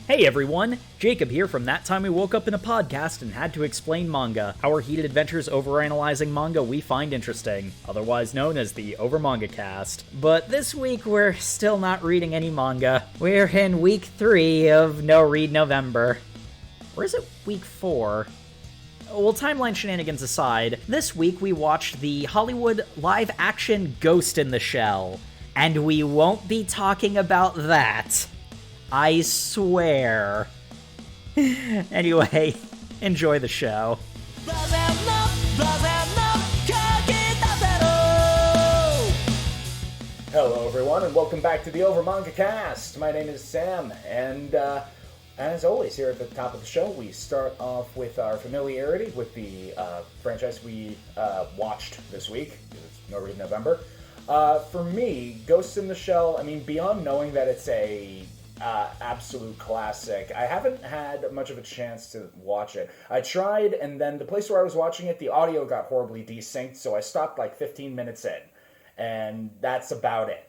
Hey everyone, Jacob here from That Time We Woke Up in a Podcast and Had to Explain Manga, our heated adventures overanalyzing manga we find interesting, otherwise known as the Over Manga Cast. But this week we're still not reading any manga. We're in week 3 of No Read November. Or is it week 4? Well, timeline shenanigans aside, this week we watched the Hollywood live-action Ghost in the Shell, and we won't be talking about that. I swear. Anyway, enjoy the show. Hello everyone, and welcome back to the Over Manga Cast. My name is Sam, and as always, here at the top of the show, we start off with our familiarity with the franchise we watched this week. It's No Read November. For me, Ghost in the Shell, I mean, beyond knowing that it's a absolute classic, I haven't had much of a chance to watch it. I tried, and then the place where I was watching it, the audio got horribly desynced, so I stopped like 15 minutes in. And that's about it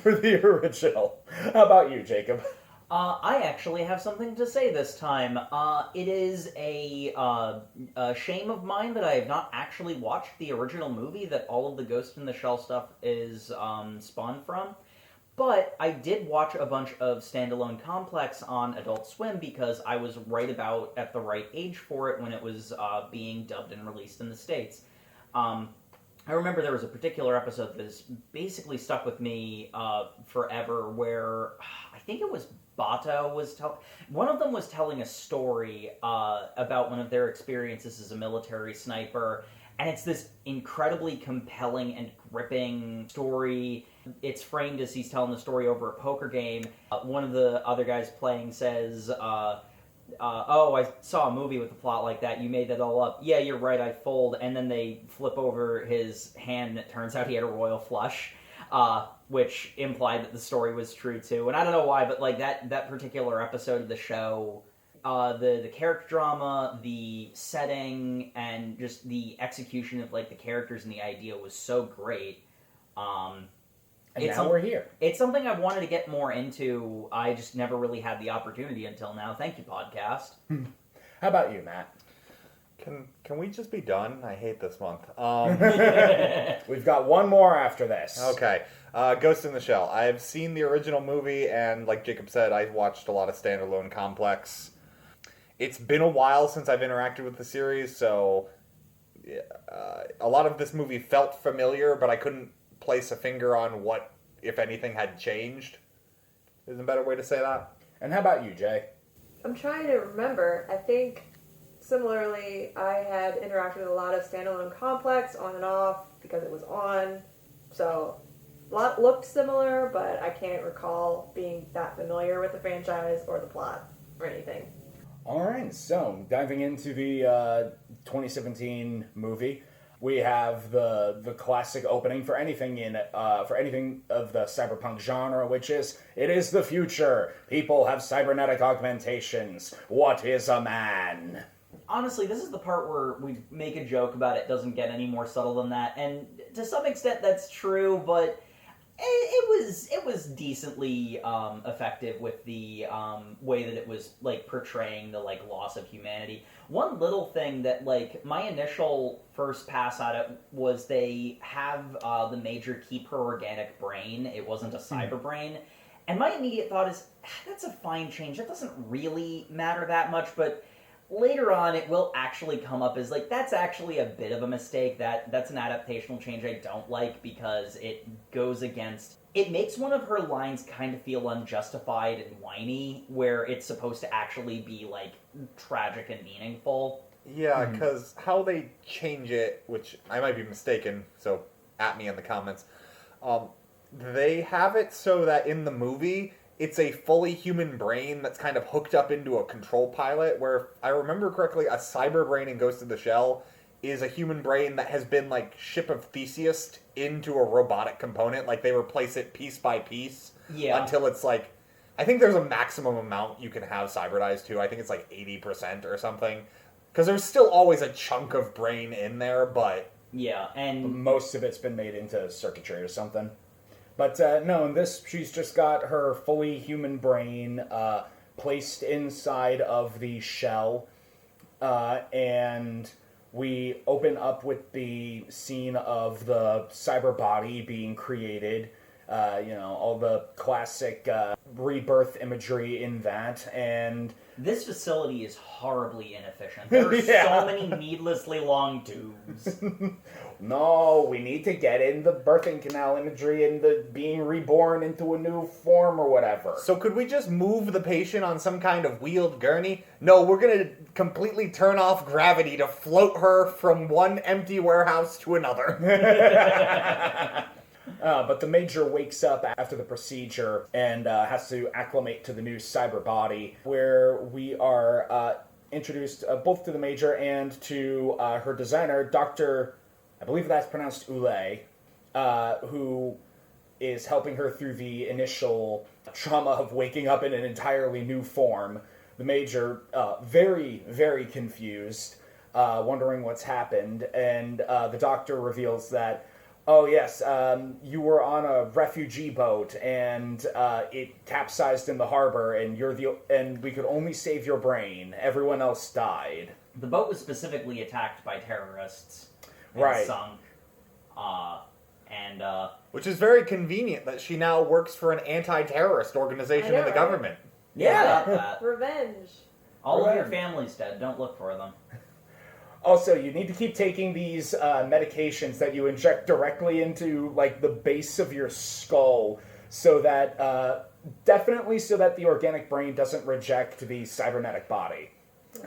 for the original. How about you, Jacob? I actually have something to say this time. It is a shame of mine that I have not actually watched the original movie that all of the Ghost in the Shell stuff is spawned from. But I did watch a bunch of standalone Complex on Adult Swim because I was right about at the right age for it when it was being dubbed and released in the States. I remember there was a particular episode that has basically stuck with me forever where I think it was Bato was one of them was telling a story about one of their experiences as a military sniper, and it's this incredibly compelling and gripping story. It's framed as he's telling the story over a poker game. One of the other guys playing says, oh, I saw a movie with a plot like that. You made that all up. Yeah, you're right, I fold. And then they flip over his hand, and it turns out he had a royal flush, which implied that the story was true, too. And I don't know why, but like that particular episode of the show, the character drama, the setting, and just the execution of like the characters and the idea was so great. And now we're here. It's something I've wanted to get more into. I just never really had the opportunity until now. Thank you, podcast. How about you, Matt? Can we just be done? I hate this month. We've got one more after this. Okay. Ghost in the Shell. I've seen the original movie, and like Jacob said, I've watched a lot of standalone Complex. It's been a while since I've interacted with the series, so a lot of this movie felt familiar, but I couldn't place a finger on what, if anything, had changed. Is a better way to say that. And how about you, Jay? I'm trying to remember. I think, similarly, I had interacted with a lot of standalone Complex on and off because it was on. So, a lot looked similar, but I can't recall being that familiar with the franchise or the plot or anything. Alright, so diving into the 2017 movie, we have the classic opening for anything for anything of the cyberpunk genre, which is, it is the future. People have cybernetic augmentations. What is a man? Honestly, this is the part where we make a joke about it doesn't get any more subtle than that, and to some extent that's true, but it was decently effective with the way that it was like portraying the like loss of humanity. One little thing that like my initial first pass at it was they have the Major keep her organic brain. It wasn't a cyberbrain. And my immediate thought is, that's a fine change. That doesn't really matter that much, but later on it will actually come up as like, that's actually a bit of a mistake. That's an adaptational change I don't like because it goes against... It makes one of her lines kind of feel unjustified and whiny, where it's supposed to actually be, like, tragic and meaningful. Yeah, because how they change it, which I might be mistaken, so at me in the comments, they have it so that in the movie, it's a fully human brain that's kind of hooked up into a control pilot, where, if I remember correctly, a cyberbrain in Ghost in the Shell is a human brain that has been, like, Ship of Theseus into a robotic component. Like, they replace it piece by piece until it's, like... I think there's a maximum amount you can have cybernized to. I think it's, like, 80% or something. Because there's still always a chunk of brain in there, but... Yeah, and... most of it's been made into circuitry or something. But, no, in this, she's just got her fully human brain, placed inside of the shell, and we open up with the scene of the cyber body being created. All the classic rebirth imagery in that, and this facility is horribly inefficient. There are so many needlessly long tubes. No, we need to get in the birthing canal imagery and the being reborn into a new form or whatever. So could we just move the patient on some kind of wheeled gurney? No, we're going to completely turn off gravity to float her from one empty warehouse to another. But the Major wakes up after the procedure and has to acclimate to the new cyber body, where we are introduced both to the Major and to her designer, Dr. I believe that's pronounced Ule, who is helping her through the initial trauma of waking up in an entirely new form. The Major, very, very confused, wondering what's happened, and the doctor reveals that, oh yes, you were on a refugee boat, and it capsized in the harbor, and we could only save your brain. Everyone else died. The boat was specifically attacked by terrorists. And Right. sunk. Which is very convenient that she now works for an anti-terrorist organization I know, in the right? government. About that. Revenge. All of your Right. family's dead. Don't look for them. Also, you need to keep taking these medications that you inject directly into, like, the base of your skull, so that, definitely so that the organic brain doesn't reject the cybernetic body.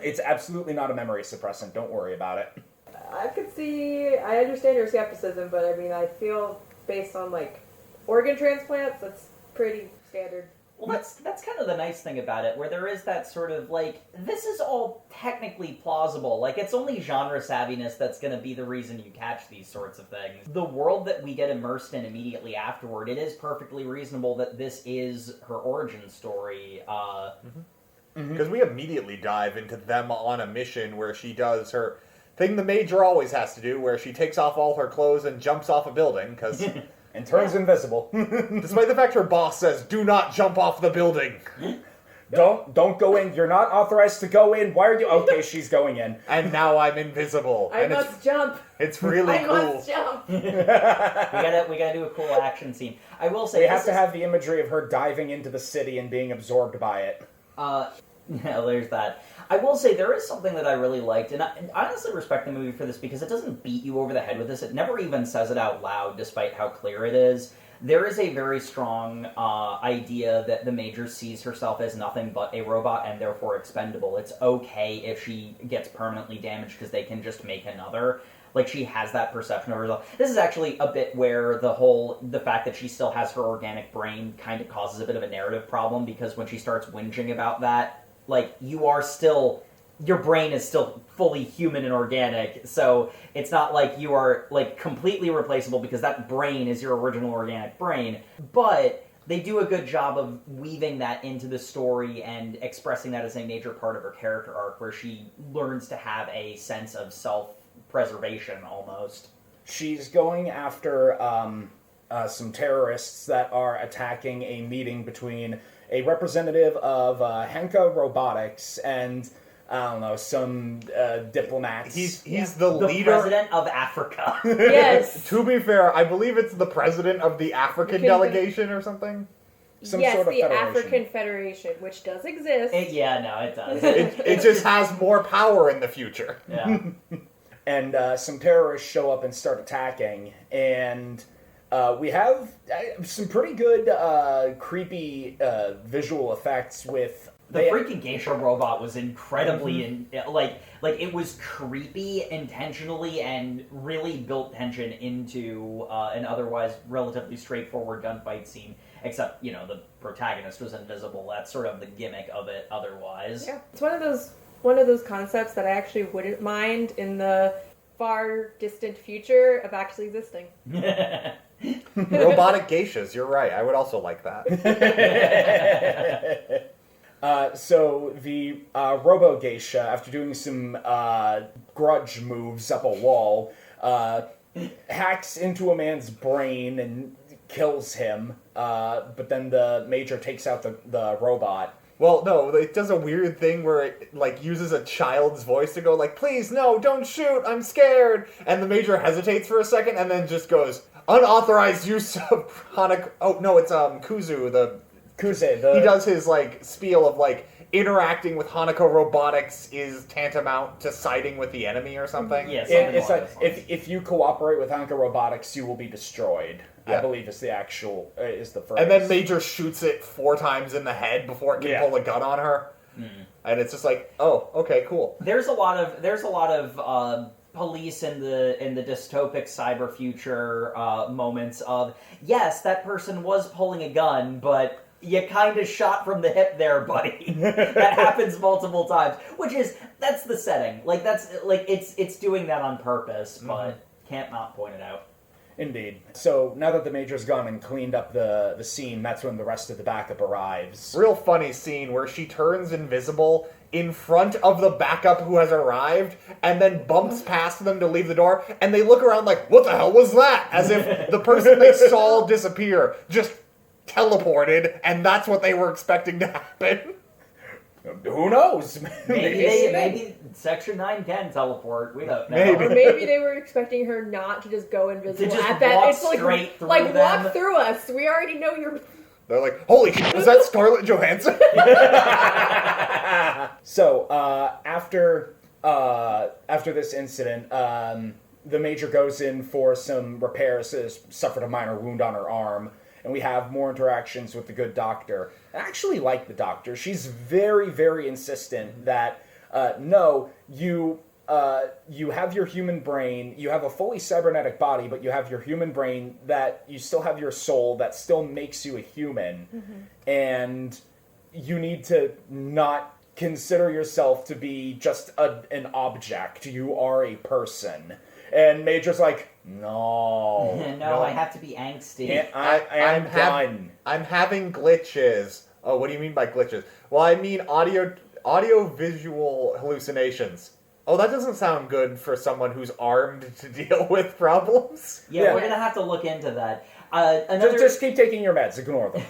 It's absolutely not a memory suppressant, don't worry about it. I understand your skepticism, but I mean, I feel based on, like, organ transplants, that's pretty standard. Well, that's kind of the nice thing about it, where there is that sort of, like, this is all technically plausible. Like, it's only genre savviness that's going to be the reason you catch these sorts of things. The world that we get immersed in immediately afterward, it is perfectly reasonable that this is her origin story. Because we immediately dive into them on a mission where she does her thing the Major always has to do, where she takes off all her clothes and jumps off a building, because... And turns invisible. despite the fact her boss says, do not jump off the building. Don't go in. You're not authorized to go in. Why are you... Okay, she's going in. And now I'm invisible. I must jump. It's really I cool. must jump. We gotta do a cool action scene. I will say We have to have the imagery of her diving into the city and being absorbed by it. Yeah, there's that. I will say there is something that I really liked, and I honestly respect the movie for this because it doesn't beat you over the head with this. It never even says it out loud, despite how clear it is. There is a very strong idea that the Major sees herself as nothing but a robot and therefore expendable. It's okay if she gets permanently damaged because they can just make another. Like, she has that perception of herself. This is actually a bit where the fact that she still has her organic brain kind of causes a bit of a narrative problem, because when she starts whinging about that, like, your brain is still fully human and organic, so it's not like you are, like, completely replaceable because that brain is your original organic brain, but they do a good job of weaving that into the story and expressing that as a major part of her character arc, where she learns to have a sense of self-preservation, almost. She's going after some terrorists that are attacking a meeting between a representative of Henka Robotics and, I don't know, some diplomats. He's the The leader. president of Africa. Yes. To be fair, I believe it's the president of the African Okay. delegation or something. Some yes, sort of the federation. African Federation, which does exist. It does. It just has more power in the future. Yeah. And some terrorists show up and start attacking, and we have some pretty good creepy visual effects with... The freaking geisha robot was incredibly like it was creepy intentionally and really built tension into an otherwise relatively straightforward gunfight scene. Except, the protagonist was invisible. That's sort of the gimmick of it. Otherwise, Yeah, it's one of those concepts that I actually wouldn't mind in the far distant future of actually existing. Robotic geishas, you're right. I would also like that. So the Robo Geisha, after doing some grudge moves up a wall, hacks into a man's brain and kills him. But then the Major takes out the robot Well, no, it does a weird thing where it, like, uses a child's voice to go, like, please, no, don't shoot, I'm scared. And the Major hesitates for a second and then just goes, unauthorized use of Hanako... Oh, no, it's Kuzu, He does his, like, spiel of, like, interacting with Hanako Robotics is tantamount to siding with the enemy or something. Yeah, It's like, if you cooperate with Hanako Robotics, you will be destroyed. Yeah. I believe is the phrase. And then Major shoots it 4 times in the head before it can pull a gun on her. And it's just like, oh, okay, cool. There's a lot of police in the dystopic cyber future moments of, yes, that person was pulling a gun, but you kind of shot from the hip there, buddy. That happens multiple times, that's the setting. Like, it's doing that on purpose, but can't not point it out. Indeed. So now that the Major's gone and cleaned up the scene, that's when the rest of the backup arrives. Real funny scene where she turns invisible in front of the backup who has arrived and then bumps past them to leave the door, and they look around like, what the hell was that? As if the person they saw disappear just teleported, and that's what they were expecting to happen. Who knows? Maybe Section 9 can teleport. We don't know. Maybe. Or maybe they were expecting her not to just go invisible To just at that. walk It's like, straight through like them. walk through us. We already know you're. They're like, holy shit, was that Scarlett Johansson? So after this incident, the Major goes in for some repairs. Has suffered a minor wound on her arm. And we have more interactions with the good doctor. I actually like the doctor. She's very, very insistent that, no, you have your human brain, you have a fully cybernetic body, but you have your human brain that you still have your soul that still makes you a human. And you need to not consider yourself to be just an object. You are a person. And Major's like, no. No, I have to be angsty. I'm done. I'm having glitches. Oh, what do you mean by glitches? Well, I mean audio-visual hallucinations. Oh, that doesn't sound good for someone who's armed to deal with problems. Yeah, we're gonna have to look into that. Just keep taking your meds. Ignore them.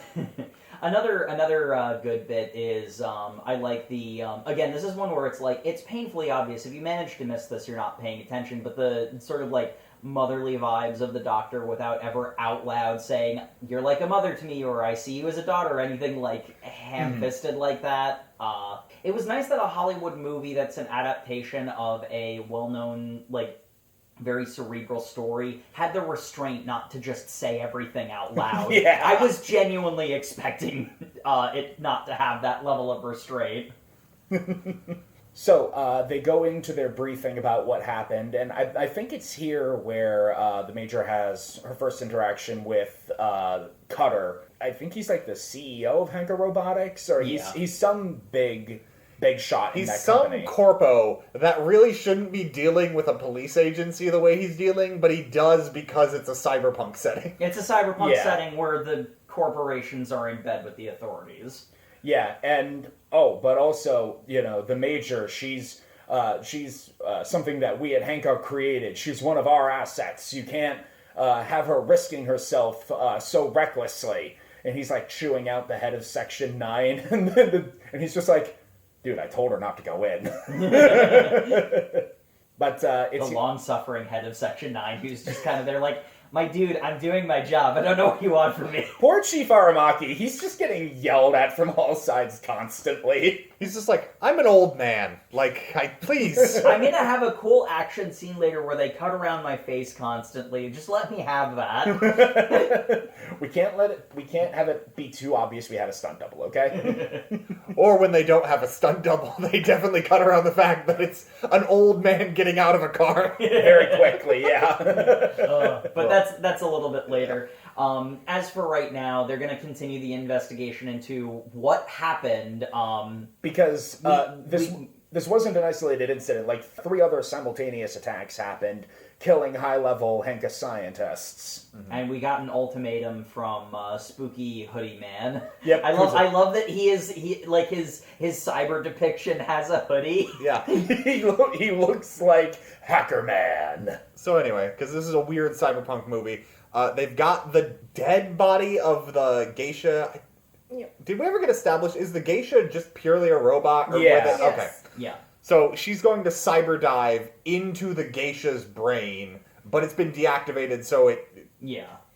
Another good bit is I like the again, this is one where it's like it's painfully obvious. If you manage to miss this, you're not paying attention. But the sort of like motherly vibes of the doctor without ever out loud saying you're like a mother to me or I see you as a daughter or anything like ham-fisted like that. It was nice that a Hollywood movie that's an adaptation of a well-known like very cerebral story had the restraint not to just say everything out loud. Yeah. I was genuinely expecting it not to have that level of restraint. So they go into their briefing about what happened, and I think it's here where the Major has her first interaction with Cutter. I think he's like the CEO of Hanka Robotics, or he's some big shot in He's that some company. corpo that really shouldn't be dealing with a police agency the way he's dealing, but he does because it's a cyberpunk setting. It's a cyberpunk setting where the corporations are in bed with the authorities. Yeah, and but also, the Major, she's something that we at Hanka created. She's one of our assets. You can't have her risking herself so recklessly. And he's like chewing out the head of Section 9, and he's just like, dude, I told her not to go in. But it's the long-suffering head of Section 9 who's just kind of there like, my dude, I'm doing my job. I don't know what you want from me. Poor Chief Aramaki. He's just getting yelled at from all sides constantly. He's just like, I'm an old man. Like, please. I'm gonna have a cool action scene later where they cut around my face constantly. Just let me have that. We can't have it be too obvious we had a stunt double, okay? Or when they don't have a stunt double, they definitely cut around the fact that it's an old man getting out of a car. Very quickly, yeah. But that's a little bit later. As for right now, they're going to continue the investigation into what happened. Because this wasn't an isolated incident. Like 3 other simultaneous attacks happened, killing high-level Henka scientists. Mm-hmm. And we got an ultimatum from Spooky Hoodie Man. Yep, I love that his cyber depiction has a hoodie. Yeah. he looks like Hacker Man. So anyway, because this is a weird cyberpunk movie, they've got the dead body of the geisha. Did we ever get established, is the geisha just purely a robot? Or Yeah. Yes. Okay. Yeah. So she's going to cyber dive into the geisha's brain, but it's been deactivated, so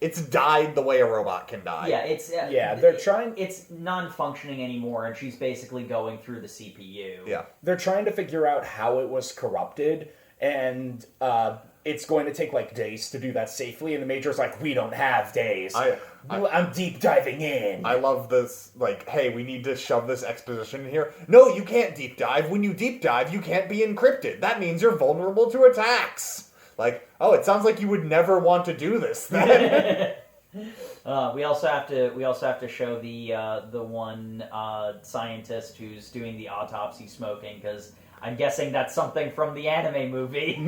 it's died the way a robot can die. Yeah, it's they're trying. It's non-functioning anymore, and she's basically going through the CPU. Yeah. They're trying to figure out how it was corrupted, and it's going to take like days to do that safely. And the Major's like, "We don't have days. I'm deep diving in." I love this, like, hey, we need to shove this exposition in here. No, you can't deep dive. When you deep dive, you can't be encrypted. That means you're vulnerable to attacks. Like, oh, it sounds like you would never want to do this then. We also have to show the one scientist who's doing the autopsy smoking, because I'm guessing that's something from the anime movie.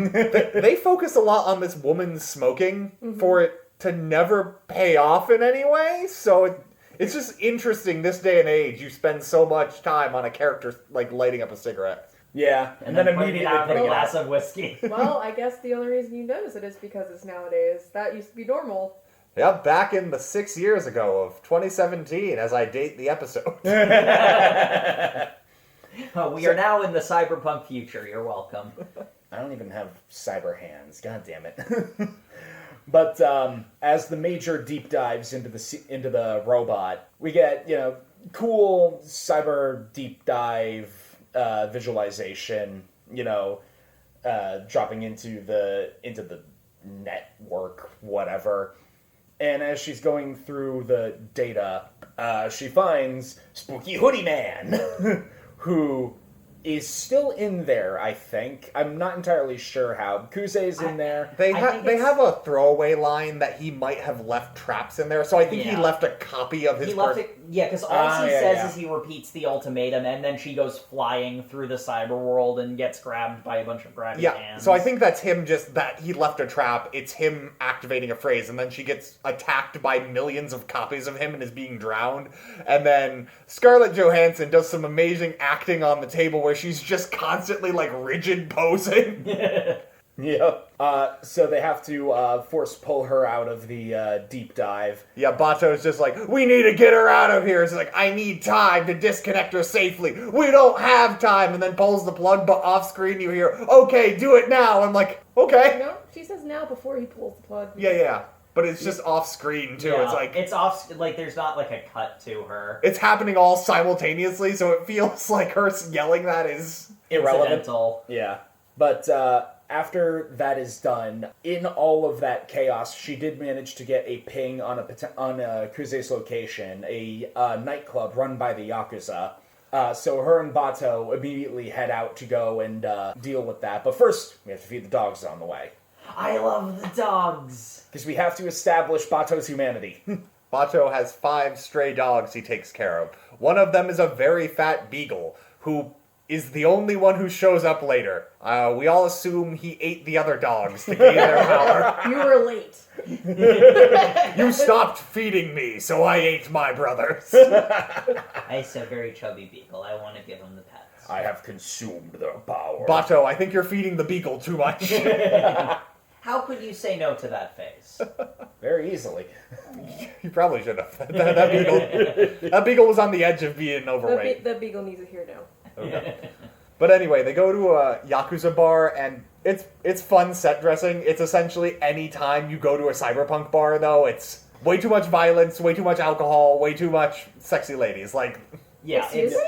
They focus a lot on this woman smoking for it to never pay off in any way, so it's just interesting this day and age you spend so much time on a character like lighting up a cigarette. Yeah, and then putting it immediately out in a putting it glass out. of whiskey. Well, I guess the only reason you notice it is because it's nowadays. That used to be normal. Yep, back in the 6 years ago of 2017 as I date the episode. We are now in the cyberpunk future. You're welcome. I don't even have cyber hands. God damn it. But as the Major deep dives into the robot, we get cool cyber deep dive visualization. Dropping into the network, whatever. And as she's going through the data, she finds Spooky Hoodie Man, who is still in there, I think. I'm not entirely sure how. Kuze's in there. They have a throwaway line that he might have left traps in there, so I think he left a copy of his... He left it, because all he says yeah. is he repeats the ultimatum, and then she goes flying through the cyber world and gets grabbed by a bunch of grabby hands. So I think that's him, just that he left a trap, it's him activating a phrase, and then she gets attacked by millions of copies of him and is being drowned, and then Scarlett Johansson does some amazing acting on the table where she's just constantly, like, rigid posing. Yep. So they have to force pull her out of the deep dive. Yeah, Bato's just like, we need to get her out of here. It's like, I need time to disconnect her safely. We don't have time. And then pulls the plug, but off screen you hear, okay, do it now. I'm like, okay. No, she says now before he pulls the plug. Yeah. But it's just off screen too. Yeah, It's like it's off. Like there's not like a cut to her. it's happening all simultaneously, so it feels like her yelling that is Irrelevant. Incidental. Yeah. But after that is done, in all of that chaos, she did manage to get a ping on a Kuze's location, a nightclub run by the Yakuza. So her and Bato immediately head out to go and deal with that. But first, we have to feed the dogs on the way. I love the dogs. Because we have to establish Bato's humanity. Bato has 5 stray dogs he takes care of. One of them is a very fat beagle, who is the only one who shows up later. We all assume he ate the other dogs to gain their power. You were late. You stopped feeding me, so I ate my brothers. It's a very chubby beagle. I want to give him the pets. I have consumed their power. Bato, I think you're feeding the beagle too much. How could you say no to that face? Very easily. You probably should have. That beagle was on the edge of being overweight. The beagle needs a here now. Okay. But anyway, they go to a Yakuza bar, and it's fun set dressing. It's essentially any time you go to a cyberpunk bar, though, it's way too much violence, way too much alcohol, way too much sexy ladies. Like, Yeah, Excuse me?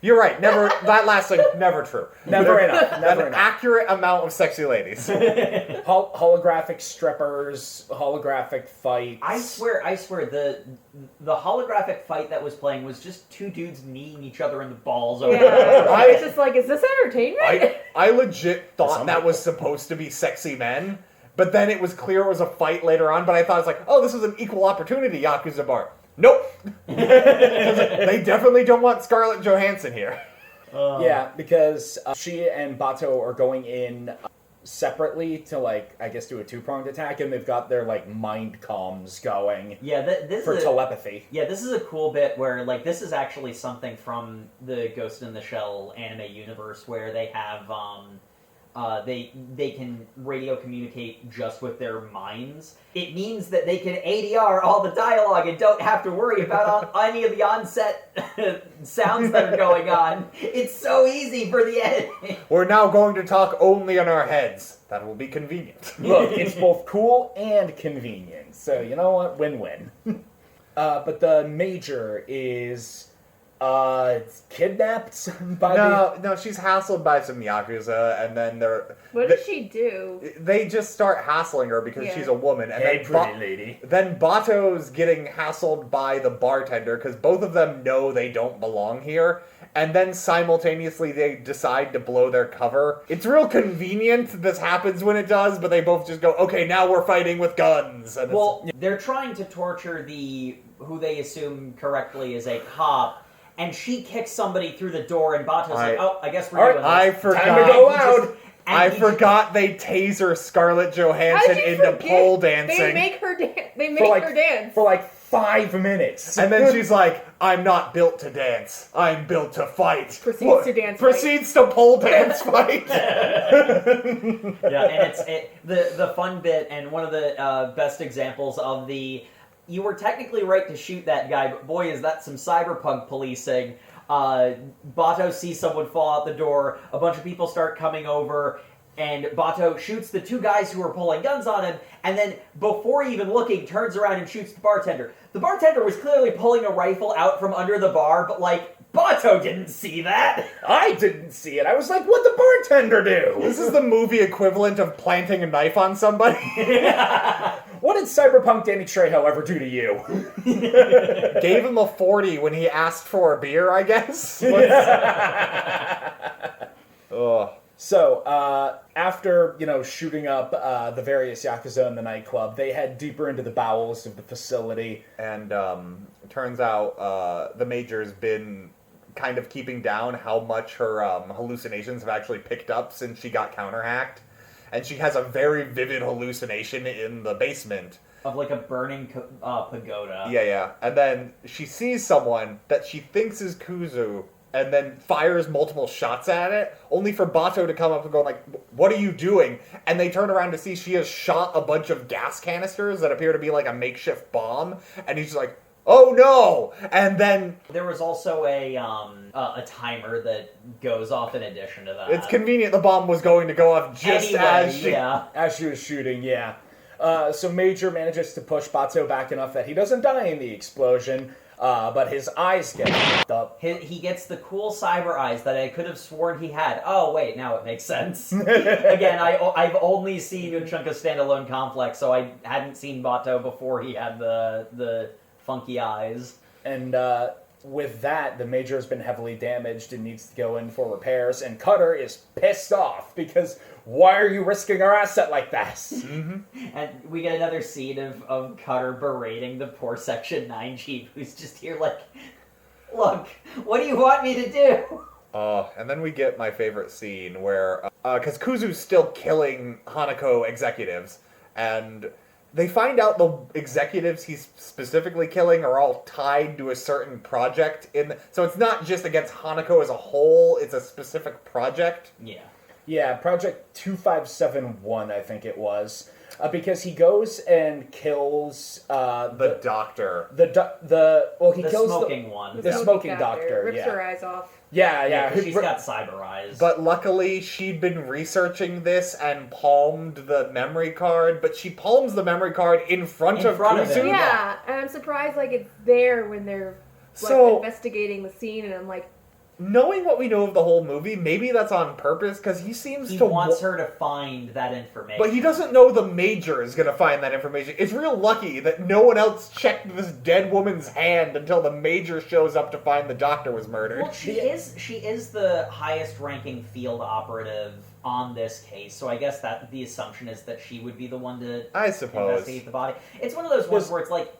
you're right. Never that last thing. Never true. Never enough. Never An enough. accurate amount of sexy ladies. Holographic strippers, holographic fights. I swear, the holographic fight that was playing was just two dudes kneeing each other in the balls over Yeah. It's just like, is this entertainment? I legit thought that was supposed to be sexy men, but then it was clear it was a fight later on. But I thought it was like, oh, this is an equal opportunity Yakuza bar. Nope. They definitely don't want Scarlett Johansson here. Yeah, because she and Bato are going in separately to, like, I guess do a two-pronged attack, and they've got their, like, mind comms going Yeah, this for is telepathy. Yeah, this is a cool bit where, like, this is actually something from the Ghost in the Shell anime universe where they have, they can radio communicate just with their minds. It means that they can ADR all the dialogue and don't have to worry about any of the onset sounds that are going on. It's so easy for the editing. We're now going to talk only on our heads. That will be convenient. Look, it's both cool and convenient. So, you know what? Win-win. But the Major is kidnapped by No, she's hassled by some Yakuza, and then What does she do? they just start hassling her because she's a woman. And Hey, then pretty lady. Then Bato's getting hassled by the bartender because both of them know they don't belong here. And then simultaneously they decide to blow their cover. It's real convenient this happens when it does, but they both just go, okay, now we're fighting with guns. And Well, they're trying to torture who they assume correctly is a cop, and she kicks somebody through the door, and Bato's like, oh, I guess we're doing this. I forgot. Time to go And he out. just- and I he forgot they taser Scarlett How Johansson did you into forget? pole dancing. They make her dance. They make For her dance. For like 5 minutes. And then she's like, I'm not built to dance. I'm built to fight. Proceeds to dance Proceeds to pole dance fight. Yeah, and the fun bit, and one of the best examples of you were technically right to shoot that guy, but boy, is that some cyberpunk policing. Bato sees someone fall out the door, a bunch of people start coming over, and Bato shoots the two guys who are pulling guns on him, and then, before even looking, turns around and shoots the bartender. The bartender was clearly pulling a rifle out from under the bar, but, Bato didn't see that! I didn't see it. I was like, what'd the bartender do? This is the movie equivalent of planting a knife on somebody. What did Cyberpunk Danny Trejo ever do to you? Gave him a 40 when he asked for a beer, I guess. Ugh. So, after, shooting up the various Yakuza in the nightclub, they head deeper into the bowels of the facility. And it turns out the Major's been kind of keeping down how much her hallucinations have actually picked up since she got counter-hacked. And she has a very vivid hallucination in the basement. Of, a burning pagoda. Yeah. And then she sees someone that she thinks is Kuzu, and then fires multiple shots at it, only for Bato to come up and go like, what are you doing? And they turn around to see she has shot a bunch of gas canisters that appear to be like a makeshift bomb, and he's just like, oh no! And then There was also a timer that goes off in addition to that. it's convenient the bomb was going to go off just as she... As she was shooting, yeah. So Major manages to push Bato back enough that he doesn't die in the explosion, but his eyes get fucked up. He gets the cool cyber eyes that I could have sworn he had. Oh, wait, now it makes sense. Again, I've only seen Uchunka Standalone Complex, so I hadn't seen Bato before he had the funky eyes. And with that, the Major has been heavily damaged and needs to go in for repairs, and Cutter is pissed off because why are you risking our asset like this? And we get another scene of Cutter berating the poor Section 9 chief who's just here like, look, what do you want me to do? And then we get my favorite scene where, because Kuzu's still killing Hanako executives, and they find out the executives he's specifically killing are all tied to a certain project. So it's not just against Hanako as a whole, it's a specific project. Yeah. Yeah, Project 2571, I think it was. Because he goes and kills The doctor. he The kills smoking one. the smoking doctor, rips yeah. her eyes off. Yeah. She's got cyber eyes. But luckily, she'd been researching this and palmed the memory card, but she palms the memory card in front of him. Kuzu. Yeah, and I'm surprised it's there when they're investigating the scene, and I'm like, Knowing what we know of the whole movie, maybe that's on purpose, because he seems to... wants her to find that information. But he doesn't know the Major is going to find that information. It's real lucky that no one else checked this dead woman's hand until the Major shows up to find the doctor was murdered. Well, she is the highest ranking field operative on this case, so I guess that the assumption is that she would be the one to I suppose. investigate the body. It's one of those ones where it's like,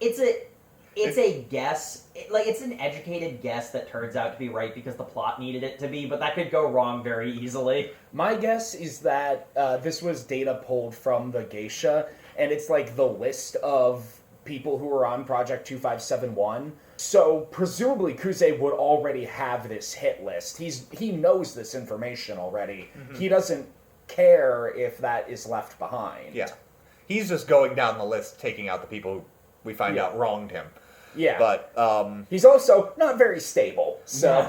it's a guess. It's an educated guess that turns out to be right because the plot needed it to be, but that could go wrong very easily. My guess is that this was data pulled from the geisha, and it's like the list of people who were on Project 2571. So presumably Kuze would already have this hit list. He knows this information already. He doesn't care if that is left behind. Yeah. He's just going down the list, taking out the people who we find out wronged him. Yeah. But he's also not very stable. So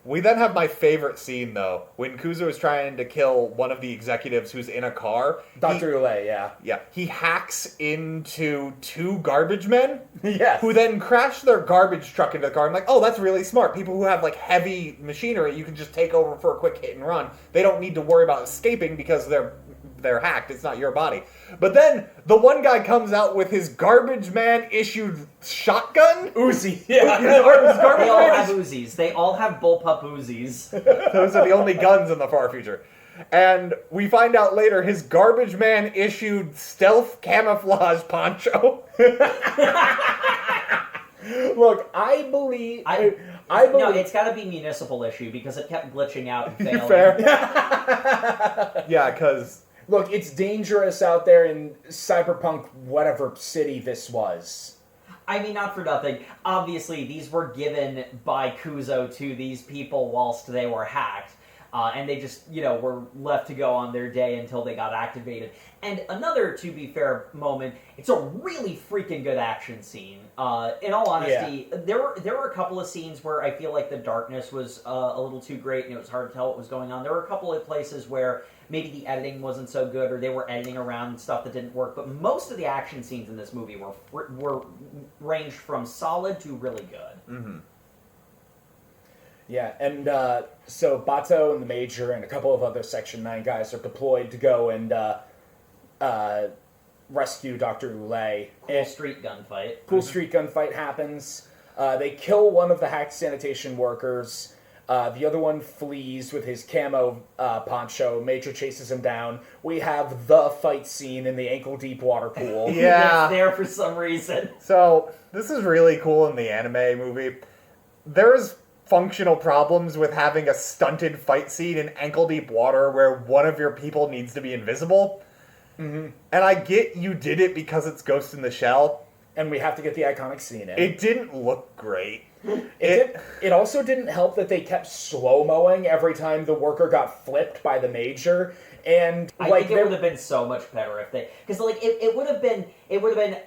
we then have my favorite scene, though, when Kuzo is trying to kill one of the executives who's in a car. Dr. Ulay, yeah. Yeah. He hacks into 2 garbage men. Yes. Who then crash their garbage truck into the car. I'm like, oh, that's really smart. People who have, like, heavy machinery, you can just take over for a quick hit and run. They don't need to worry about escaping because they're hacked. It's not your body. But then the one guy comes out with his garbage man issued shotgun. Uzi. Yeah. They all have Uzis. They all have bullpup Uzis. Those are the only guns in the far future. And we find out later his garbage man issued stealth camouflage poncho. Look, I believe. No, it's got to be municipal issue because it kept glitching out and failing. Fair. Yeah, because Look, it's dangerous out there in cyberpunk, whatever city this was. I mean, not for nothing. Obviously, these were given by Kuzo to these people whilst they were hacked. And they just, were left to go on their day until they got activated. And another, to be fair, moment, it's a really freaking good action scene. In all honesty, there were a couple of scenes where I feel like the darkness was a little too great and it was hard to tell what was going on. There were a couple of places where maybe the editing wasn't so good or they were editing around stuff that didn't work. But most of the action scenes in this movie were ranged from solid to really good. Mm-hmm. Yeah, and so Bato and the Major and a couple of other Section 9 guys are deployed to go and rescue Dr. Ulay. Cool street gunfight. Cool street gunfight happens. They kill one of the hacked sanitation workers. The other one flees with his camo poncho. Major chases him down. We have the fight scene in the ankle-deep water pool. Yeah. It's there for some reason. So, this is really cool in the anime movie. There's functional problems with having a stunted fight scene in ankle-deep water where one of your people needs to be invisible. Mm-hmm. And I get you did it because it's Ghost in the Shell. And we have to get the iconic scene in. It didn't look great. It also didn't help that they kept slow-mowing every time the worker got flipped by the Major. And I think it would have been so much better if they, because it would have been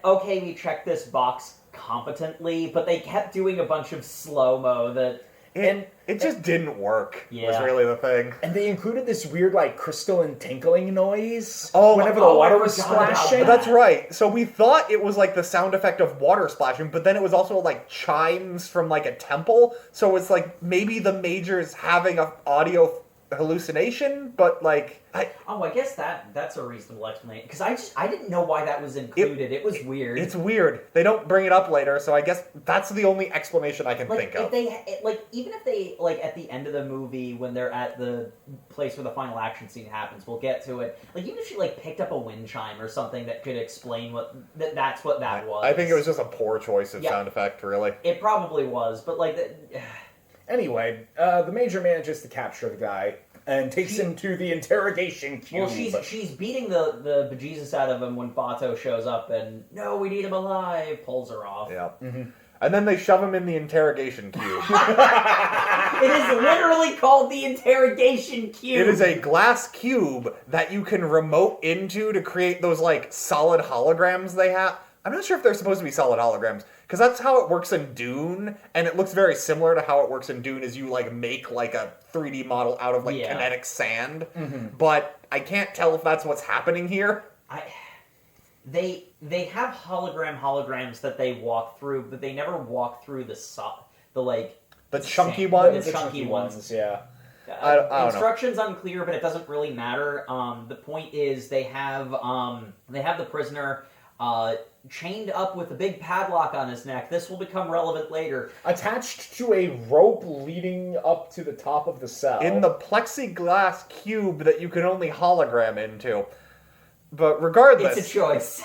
okay. We checked this box competently, but they kept doing a bunch of slow-mo that. It just didn't work, was Yeah. really the thing. And they included this weird, crystalline tinkling noise Oh, whenever the oh, water I was forgot about splashing. that. That's right. So we thought it was like the sound effect of water splashing, but then it was also like chimes from like a temple. So it's like maybe the Major's having an audio hallucination, but I guess that's a reasonable explanation because I didn't know why that was included. It was weird. it's weird. They don't bring it up later, so I guess that's the only explanation I can think of. Even if they at the end of the movie when they're at the place where the final action scene happens, we'll get to it. Even if she picked up a wind chime or something that could explain that's what that was. I think it was just a poor choice of sound effect, really. It probably was, but Anyway, the Major manages to capture the guy and takes him to the interrogation cube. Well, she's beating the bejesus out of him when Bato shows up and, no, we need him alive, pulls her off. Yeah. Mm-hmm. And then they shove him in the interrogation cube. It is literally called the interrogation cube. It is a glass cube that you can remote into to create those, solid holograms they have. I'm not sure if they're supposed to be solid holograms, because that's how it works in Dune, and it looks very similar to how it works in Dune, is you, make, a 3D model out of, kinetic sand. Mm-hmm. But I can't tell if that's what's happening here. They have holograms that they walk through, but they never walk through the chunky sand, ones? The chunky ones. Yeah. I don't Instructions unclear, but it doesn't really matter. The point is they have the prisoner chained up with a big padlock on his neck. This will become relevant later. Attached to a rope leading up to the top of the cell. In the plexiglass cube that you can only hologram into. But regardless... It's a choice.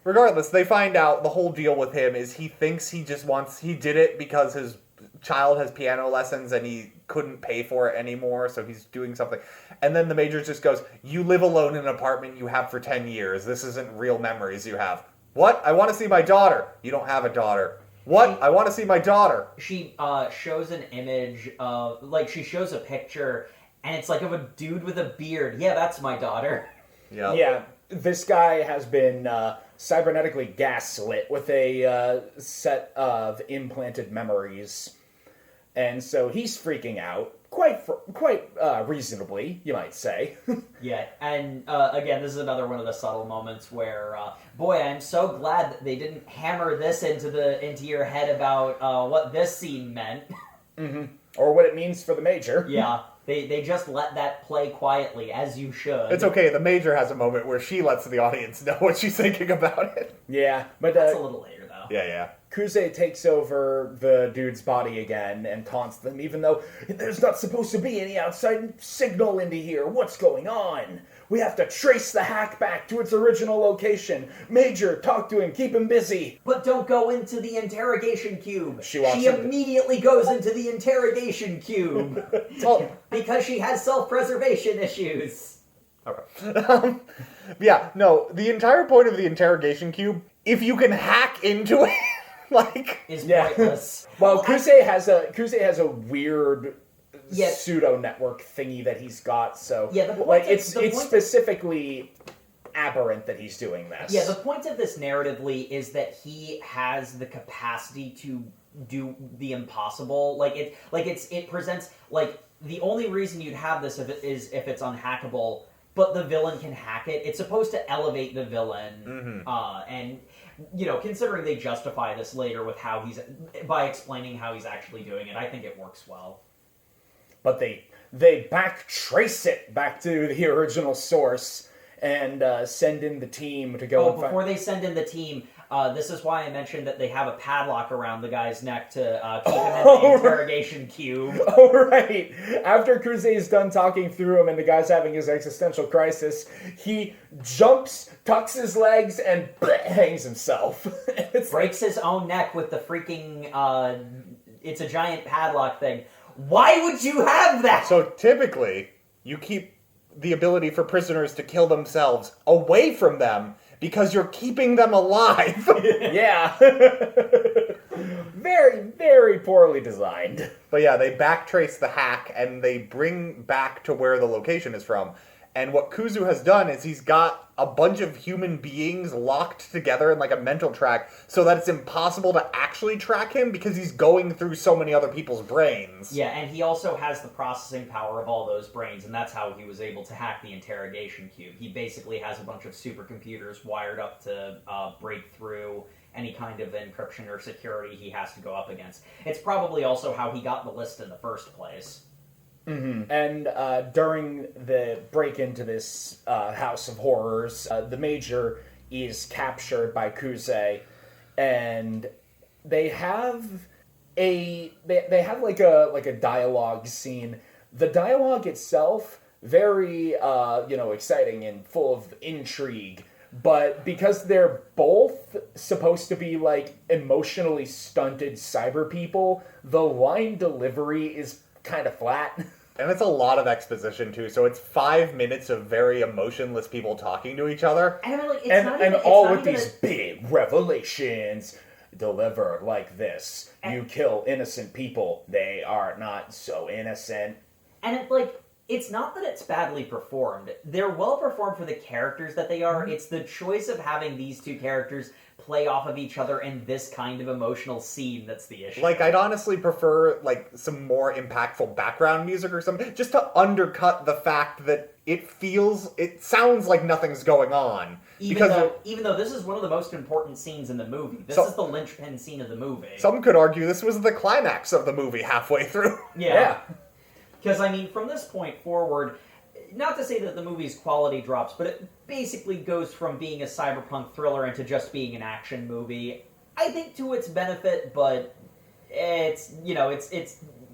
Regardless, they find out the whole deal with him is he thinks he did it because his child has piano lessons and he couldn't pay for it anymore, so he's doing something. And then the Major just goes, you live alone in an apartment you have for 10 years. This isn't real memories you have. What? I want to see my daughter. You don't have a daughter. What? I want to see my daughter. She shows an image of, like, she shows a picture, and it's like of a dude with a beard. Yeah, that's my daughter. Yeah. Yeah, this guy has been cybernetically gaslit with a set of implanted memories, and so he's freaking out quite reasonably, you might say. Yeah, and again, this is another one of the subtle moments where, boy, I'm so glad that they didn't hammer this into your head about what this scene meant. Mm-hmm. Or what it means for the Major. Yeah, they just let that play quietly, as you should. It's okay. The Major has a moment where she lets the audience know what she's thinking about it. Yeah, but That's a little later, though. Yeah. Kuze takes over the dude's body again and taunts them, even though there's not supposed to be any outside signal into here. What's going on? We have to trace the hack back to its original location. Major, talk to him. Keep him busy. But don't go into the interrogation cube. She walks She into- immediately goes into the interrogation cube. Because she has self-preservation issues. Okay. Yeah, no, the entire point of the interrogation cube, if you can hack into it, like... Is Yeah. pointless. Well, Kuze has a weird Yeah. pseudo network thingy that he's got. So Yeah, the point like is- the it's point- specifically aberrant that he's doing this. Yeah, the point of this narratively is that he has the capacity to do the impossible. It presents like the only reason you'd have this is if it's unhackable, but the villain can hack it. It's supposed to elevate the villain, and considering they justify this later with by explaining how he's actually doing it, I think it works well. But they back trace it back to the original source and send in the team to go. Before they send in the team, this is why I mentioned that they have a padlock around the guy's neck to keep him in the interrogation cube. Oh, right. After Kuze is done talking through him and the guy's having his existential crisis, he jumps, tucks his legs, and hangs himself. Breaks his own neck with the freaking, it's a giant padlock thing. Why would you have that? So typically, you keep the ability for prisoners to kill themselves away from them because you're keeping them alive. Yeah. Very, very poorly designed. But yeah, they backtrace the hack and they bring back to where the location is from. And what Kuzu has done is he's got a bunch of human beings locked together in like a mental track so that it's impossible to actually track him because he's going through so many other people's brains. Yeah, and he also has the processing power of all those brains, and that's how he was able to hack the interrogation cube. He basically has a bunch of supercomputers wired up to break through any kind of encryption or security he has to go up against. It's probably also how he got the list in the first place. Mm-hmm. And during the break into this house of horrors, the Major is captured by Kuze, and they have they have like a dialogue scene. The dialogue itself very exciting and full of intrigue. But because they're both supposed to be like emotionally stunted cyber people, the line delivery is kind of flat. And it's a lot of exposition too, so it's 5 minutes of very emotionless people talking to each other. And, I mean, like, And all with these big revelations delivered like this. You kill innocent people, they are not so innocent. And it's not that it's badly performed. They're well performed for the characters that they are. Mm-hmm. It's the choice of having these two characters play off of each other in this kind of emotional scene that's the issue. Like, I'd honestly prefer, like, some more impactful background music or something, just to undercut the fact that it sounds like nothing's going on. Even though this is one of the most important scenes in the movie. This is the linchpin scene of the movie. Some could argue this was the climax of the movie halfway through. Yeah. Because, I mean, from this point forward, not to say that the movie's quality drops, but it basically goes from being a cyberpunk thriller into just being an action movie. I think to its benefit, but it's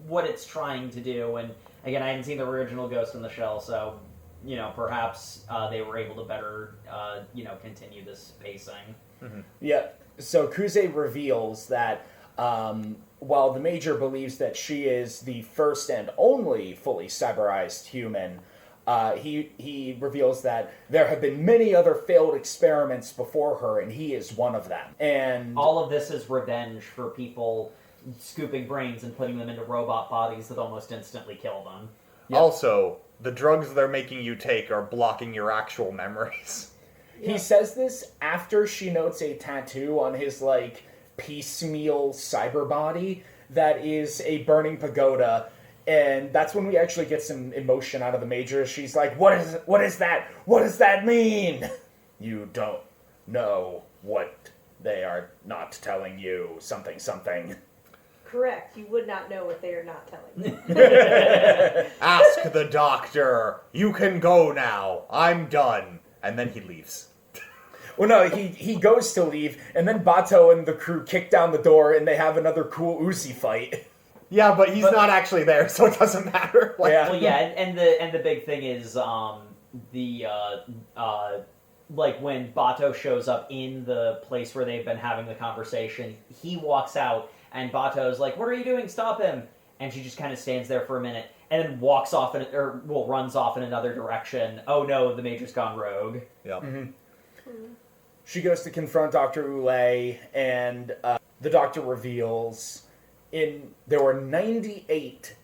what it's trying to do. And again, I hadn't seen the original Ghost in the Shell, so perhaps they were able to better continue this pacing. Mm-hmm. Yeah. So Kuze reveals that while the Major believes that she is the first and only fully cyberized human, he reveals that there have been many other failed experiments before her, and he is one of them. And all of this is revenge for people scooping brains and putting them into robot bodies that almost instantly kill them. Yep. Also, the drugs they're making you take are blocking your actual memories. He says this after she notes a tattoo on his, like, piecemeal cyber body that is a burning pagoda, and that's when we actually get some emotion out of the Major. She's like, what is that? What does that mean? You don't know what they are not telling you. Something. Correct. You would not know what they are not telling you. Ask the doctor. You can go now. I'm done. And then he leaves. Well, no, he goes to leave, and then Bato and the crew kick down the door, and they have another cool Uzi fight. Yeah, but he's not actually there, so it doesn't matter. Like, Yeah. Well, yeah, and the big thing is like when Bato shows up in the place where they've been having the conversation, he walks out, and Bato's like, "What are you doing? Stop him!" And she just kind of stands there for a minute, and then walks off runs off in another direction. Oh no, the Major's gone rogue. Yep. Mm-hmm. She goes to confront Dr. Ulay, and the doctor reveals there were 98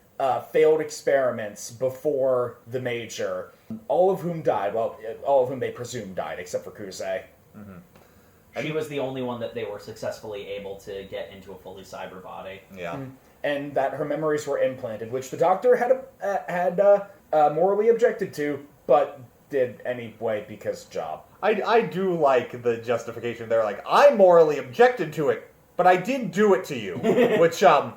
failed experiments before the Major, all of whom died. Well, all of whom they presume died, except for Kusei. Mm-hmm. She was the only one that they were successfully able to get into a fully cyber body. Yeah. And that her memories were implanted, which the doctor had morally objected to, but did anyway because job. I do like the justification. They're like, I morally objected to it, but I did do it to you. Which, I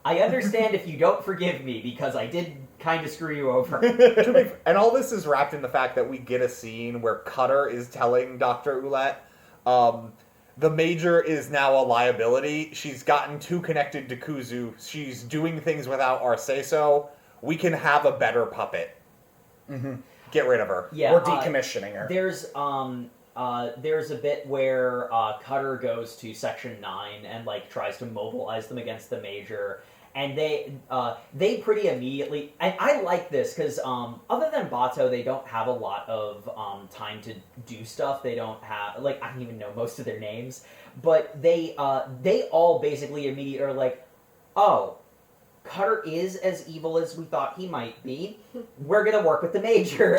understand if you don't forgive me, because I did kind of screw you over. and all this is wrapped in the fact that we get a scene where Cutter is telling Dr. Ouellette, the Major is now a liability. She's gotten too connected to Kuzu. She's doing things without our say-so. We can have a better puppet. Mm-hmm. Get rid of her. Yeah, We're decommissioning her. There's a bit where Cutter goes to Section 9 and like tries to mobilize them against the Major, and they pretty immediately. And I like this because other than Bato, they don't have a lot of time to do stuff. They don't have I don't even know most of their names, but they all basically immediately are like, oh, Cutter is as evil as we thought he might be. We're gonna work with the Major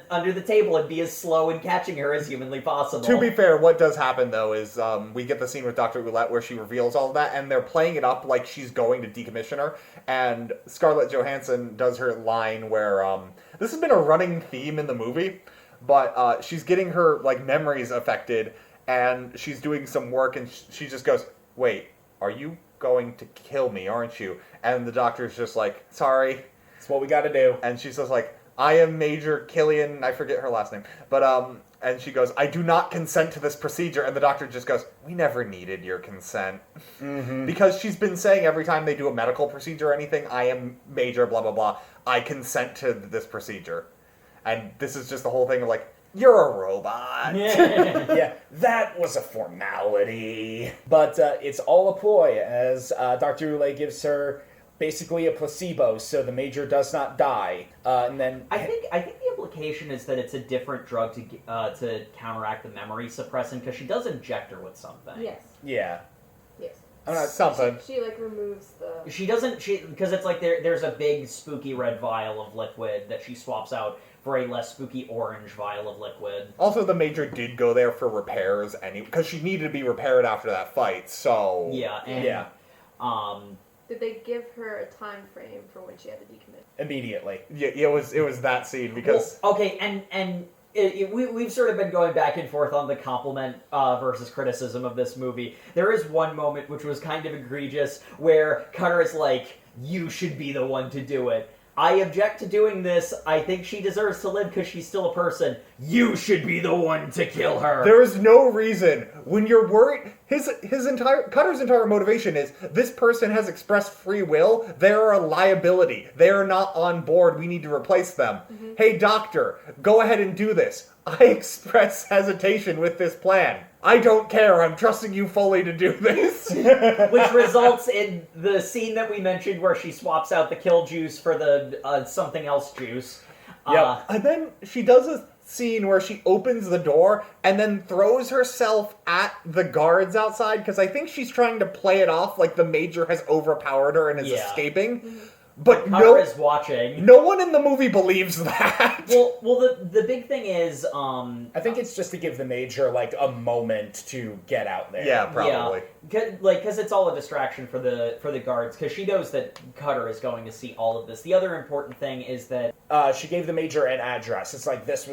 under the table and be as slow in catching her as humanly possible. To be fair, what does happen though is we get the scene with Dr. Ouellette where she reveals all of that, and they're playing it up like she's going to decommission her. And Scarlett Johansson does her line where this has been a running theme in the movie, but she's getting her like memories affected, and she's doing some work, and she just goes, "Wait, are you going to kill me, aren't you?" And the doctor's just like, "Sorry." It's what we gotta do. And she's just like, "I am Major Killian," I forget her last name, but and she goes, "I do not consent to this procedure." And the doctor just goes, "We never needed your consent." Mm-hmm. Because she's been saying every time they do a medical procedure or anything, "I am Major blah blah blah, I consent to this procedure." And this is just the whole thing of like, you're a robot. Yeah, that was a formality. But it's all a ploy, as Dr. Ulay gives her basically a placebo, so the Major does not die. And then I think the implication is that it's a different drug to counteract the memory suppressant, because she does inject her with something. Yes. Yeah. Yes. I'm not, Something. She like removes the. She doesn't. Because it's like there's a big spooky red vial of liquid that she swaps out for a less spooky orange vial of liquid. Also, the Major did go there for repairs, because she needed to be repaired after that fight. So Yeah. And, Yeah. Did they give her a time frame for when she had to decommit? Immediately. yeah, it was that scene because Well, okay, and we've sort of been going back and forth on the compliment versus criticism of this movie. There is one moment which was kind of egregious where Cutter is like, "You should be the one to do it. I object to doing this. I think she deserves to live because she's still a person. You should be the one to kill her." there is no reason when you're worried. Cutter's entire motivation is this person has expressed free will. They're a liability. They are not on board. We need to replace them. Mm-hmm. Hey, doctor, go ahead and do this. I express hesitation with this plan. I don't care. I'm trusting you fully to do this. Which results in the scene that we mentioned where she swaps out the kill juice for the something else juice. Yep. And then she does a scene where she opens the door and then throws herself at the guards outside because I think she's trying to play it off like the Major has overpowered her and is escaping. But Cutter is watching. no one in the movie believes that. Well, the big thing is, I think it's just to give the Major, like, a moment to get out there. Yeah, probably. because it's all a distraction for the guards, because she knows that Cutter is going to see all of this. The other important thing is that She gave the Major an address. It's like, this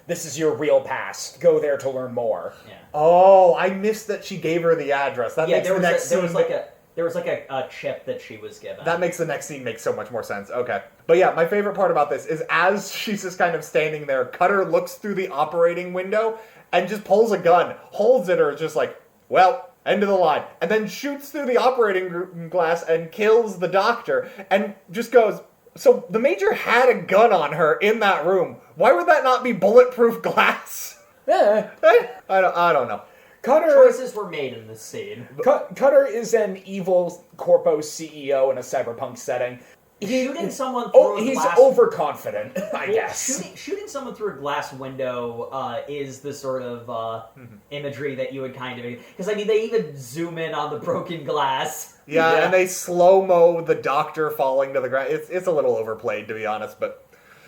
is your real past. Go there to learn more. yeah, Oh, I missed that she gave her the address. That makes the next scene... there was like a chip that she was given. That makes the next scene make so much more sense. Okay. But yeah, my favorite part about this is as she's just kind of standing there, Cutter looks through the operating window and just pulls a gun, holds it, or just like, well, end of the line, and then shoots through the operating glass and kills the doctor, and just goes, so the Major had a gun on her in that room. Why would that not be bulletproof glass? Yeah. I don't know. Cutter, Choices were made in this scene. Cutter is an evil corpo CEO in a cyberpunk setting. Shooting someone through a he's glass... overconfident, I guess. Shooting someone through a glass window is the sort of imagery that you would kind of... Because, I mean, they even zoom in on the broken glass. Yeah, and they slow-mo the doctor falling to the ground. It's a little overplayed, to be honest, but...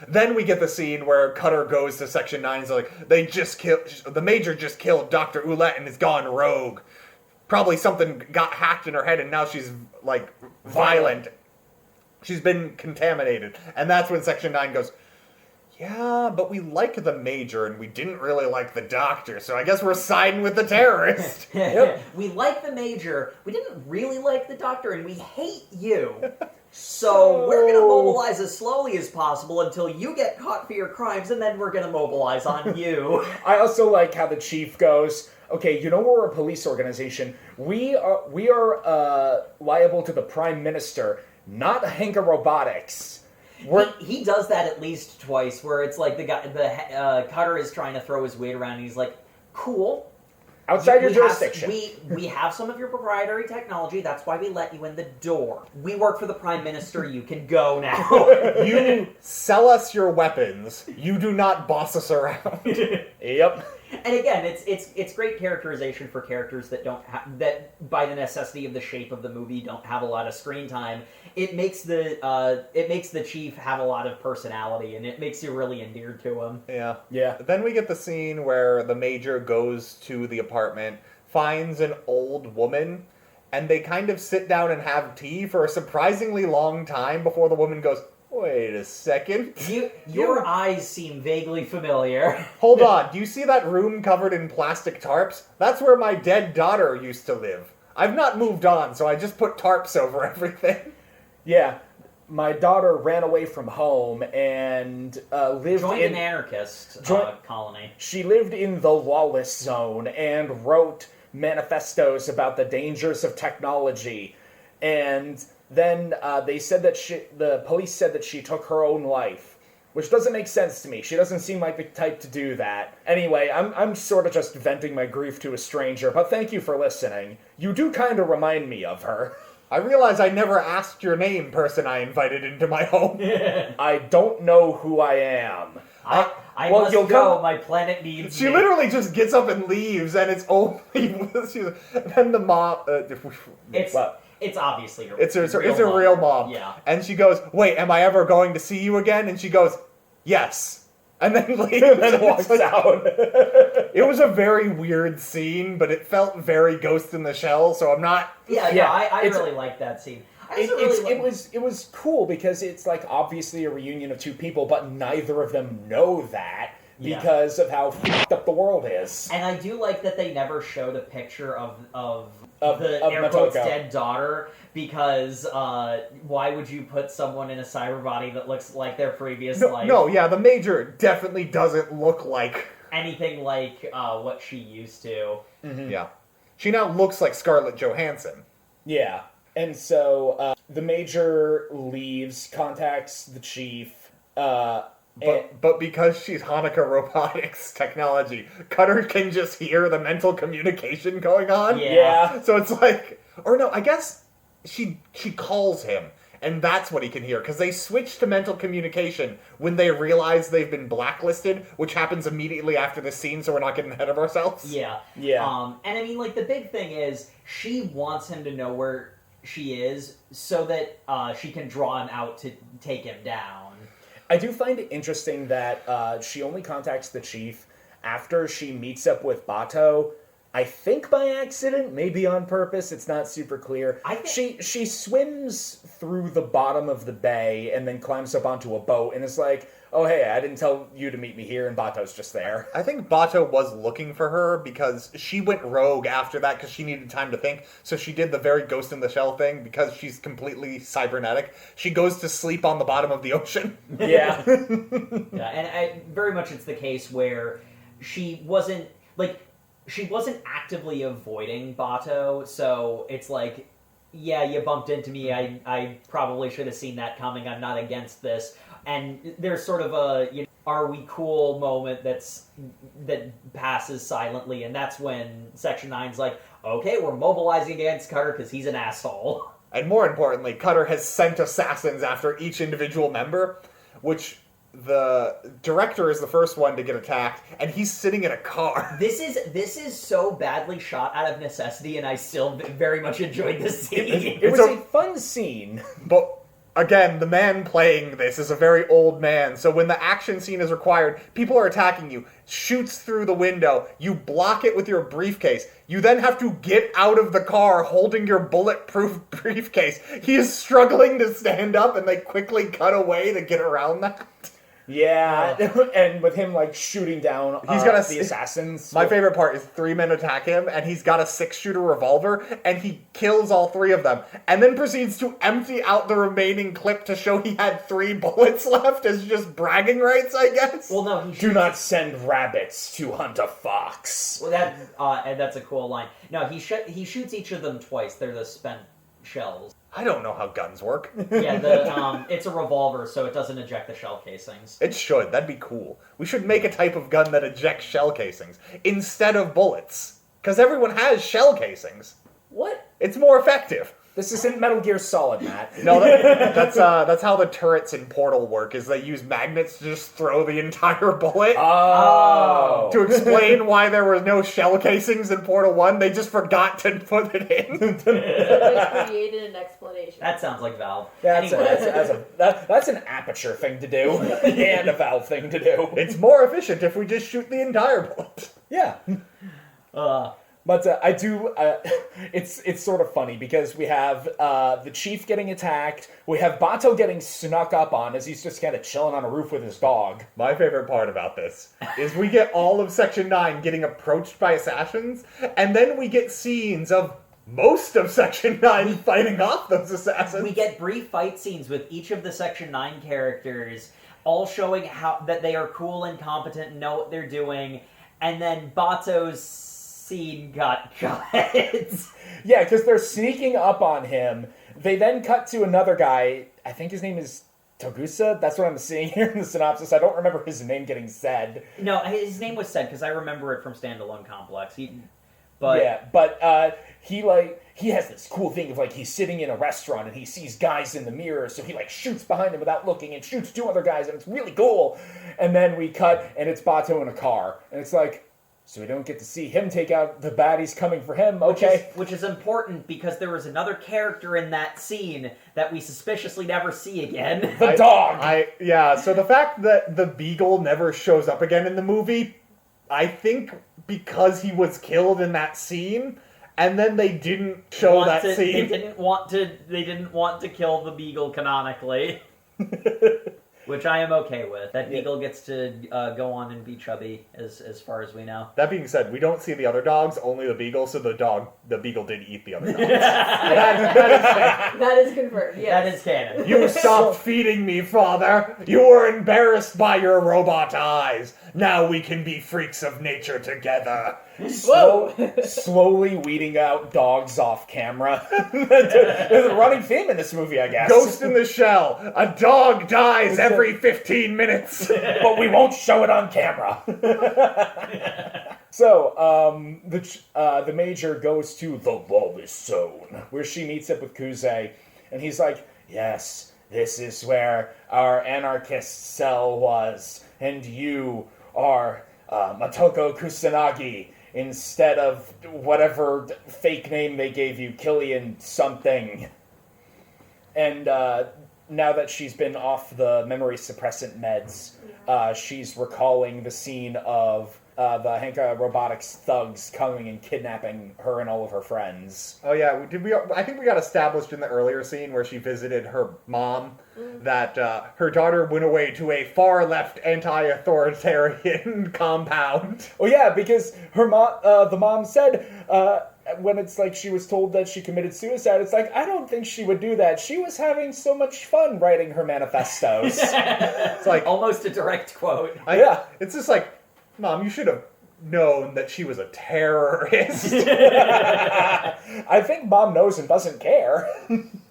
Then we get the scene where Cutter goes to Section 9 and is like, the Major just killed Dr. Oulette and is gone rogue. Probably something got hacked in her head and now she's, like, violent. She's been contaminated. And that's when Section 9 goes, yeah, but we like the Major and we didn't really like the Doctor, so I guess we're siding with the terrorist. Yep. We like the Major, we didn't really like the Doctor, and we hate you. So we're going to mobilize as slowly as possible until you get caught for your crimes, and then we're going to mobilize on you. I also like how the chief goes, okay, you know we're a police organization. We are liable to the Prime Minister, not Hanka Robotics. He does that at least twice, where it's like Cutter is trying to throw his weight around, and he's like, cool. Outside your jurisdiction. We have some of your proprietary technology, that's why we let you in the door. We work for the Prime Minister, you can go now. You sell us your weapons. You do not boss us around. Yep. And again, it's great characterization for characters that that by the necessity of the shape of the movie don't have a lot of screen time. It makes the chief have a lot of personality, and it makes you really endeared to him. Yeah. Then we get the scene where the Major goes to the apartment, finds an old woman, and they kind of sit down and have tea for a surprisingly long time before the woman goes, wait a second. Your eyes seem vaguely familiar. Hold on, do you see that room covered in plastic tarps? That's where my dead daughter used to live. I've not moved on, so I just put tarps over everything. Yeah. My daughter ran away from home and lived Joined in... an anarchist colony. She lived in the lawless zone and wrote manifestos about the dangers of technology. And then they said that the police said that she took her own life, which doesn't make sense to me. She doesn't seem like the type to do that. Anyway, I'm sort of just venting my grief to a stranger, but thank you for listening. You do kind of remind me of her. I realize I never asked your name, person I invited into my home. I don't know who I am. I must go. My planet needs She me. literally just gets up and leaves, and it's only... then the mom... It's obviously It's a real mom. Yeah. And she goes, wait, am I ever going to see you again? And she goes, yes. And then leaves. And then walks out. It was a very weird scene, but it felt very Ghost in the Shell, so I'm not... I really like that scene. It was cool because it's like obviously a reunion of two people, but neither of them know that because of how fucked up the world is. And I do like that they never showed a picture of the air quotes dead daughter, because why would you put someone in a cyber body that looks like their previous life? The Major definitely doesn't look like anything like what she used to. Mm-hmm. Yeah. She now looks like Scarlett Johansson. Yeah. And so the Major leaves, contacts the chief, But because she's Hanukkah Robotics technology, Cutter can just hear the mental communication going on. Yeah. So it's like... Or no, I guess she calls him. and that's what he can hear, because they switch to mental communication when they realize they've been blacklisted, which happens immediately after the scene, so we're not getting ahead of ourselves. Yeah. And I mean, like, the big thing is, she wants him to know where she is so that she can draw him out to take him down. I do find it interesting that she only contacts the chief after she meets up with Bato. I think by accident, maybe on purpose. It's not super clear. She swims through the bottom of the bay and then climbs up onto a boat and is like, "Oh hey, I didn't tell you to meet me here," and Bato's just there. I think Bato was looking for her because she went rogue after that because she needed time to think. So she did the very Ghost in the Shell thing because she's completely cybernetic. She goes to sleep on the bottom of the ocean. Yeah. Yeah, and very much it's the case where she wasn't actively avoiding Bato, so it's like, yeah, you bumped into me, I probably should have seen that coming, I'm not against this. And there's sort of a, are we cool moment that passes silently, and that's when Section 9's like, okay, we're mobilizing against Cutter because he's an asshole. And more importantly, Cutter has sent assassins after each individual member, which the director is the first one to get attacked, and he's sitting in a car. This is so badly shot out of necessity, and I still very much enjoyed this scene. It was a fun scene. But again, the man playing this is a very old man, so when the action scene is required, people are attacking you, shoots through the window, you block it with your briefcase, you then have to get out of the car holding your bulletproof briefcase. He is struggling to stand up, and they quickly cut away to get around that. Yeah, and with him like shooting down the assassins. My favorite part is 3 men attack him, and he's got a 6-shooter revolver, and he kills all 3 of them, and then proceeds to empty out the remaining clip to show he had 3 bullets left as just bragging rights, I guess. Well, no, do not send rabbits to hunt a fox. Well, and that's a cool line. No, he shoots each of them twice. They're the spent shells. I don't know how guns work. Yeah, it's a revolver, so it doesn't eject the shell casings. It should. That'd be cool. We should make a type of gun that ejects shell casings instead of bullets. Because everyone has shell casings. What? It's more effective. This isn't Metal Gear Solid, Matt. No, that's how the turrets in Portal work, is they use magnets to just throw the entire bullet. Oh. To explain why there were no shell casings in Portal 1, they just forgot to put it in. They just created an explanation. That sounds like Valve. That's Anyway. an Aperture thing to do, and a Valve thing to do. It's more efficient if we just shoot the entire bullet. Yeah. But I do, it's sort of funny because we have the chief getting attacked, we have Bato getting snuck up on as he's just kind of chilling on a roof with his dog. My favorite part about this is we get all of Section 9 getting approached by assassins, and then we get scenes of most of Section 9 fighting off those assassins. We get brief fight scenes with each of the Section 9 characters, all showing how that they are cool and competent and know what they're doing, and then Bato's scene got cut. Yeah, because they're sneaking up on him. They then cut to another guy. I think his name is Togusa. That's what I'm seeing here in the synopsis. I don't remember his name getting said. No, his name was said because I remember it from Standalone Complex. He has this cool thing of like he's sitting in a restaurant and he sees guys in the mirror, so he like shoots behind him without looking and shoots 2 other guys, and it's really cool. And then we cut and it's Bato in a car, and it's like, so we don't get to see him take out the baddies coming for him, okay? Which is important because there was another character in that scene that we suspiciously never see again. The dog! So the fact that the Beagle never shows up again in the movie, I think because he was killed in that scene, and then they didn't show that scene. They didn't want to kill the Beagle canonically. Which I am okay with. That Beagle gets to go on and be chubby, as far as we know. That being said, we don't see the other dogs, only the Beagle, so the Beagle did eat the other dogs. that is confirmed, yes. That is canon. You stopped feeding me, father! You were embarrassed by your robot eyes! Now we can be freaks of nature together! Slowly weeding out dogs off camera. There's a running theme in this movie, I guess. Ghost in the Shell. A dog dies every 15 minutes. But we won't show it on camera. So, the Major goes to the Lawless Zone, where she meets up with Kuze, and he's like, Yes, this is where our anarchist cell was, and you are Matoko Kusanagi instead of whatever fake name they gave you, Killian something. And now that she's been off the memory suppressant meds, she's recalling the scene of the Henka Robotics thugs coming and kidnapping her and all of her friends. Oh yeah, I think we got established in the earlier scene where she visited her mom that her daughter went away to a far left anti-authoritarian compound. Oh yeah, because her the mom said when it's like she was told that she committed suicide, it's like, I don't think she would do that. She was having so much fun writing her manifestos. It's like almost a direct quote. Yeah. It's just like, Mom, you should have known that she was a terrorist. I think Mom knows and doesn't care.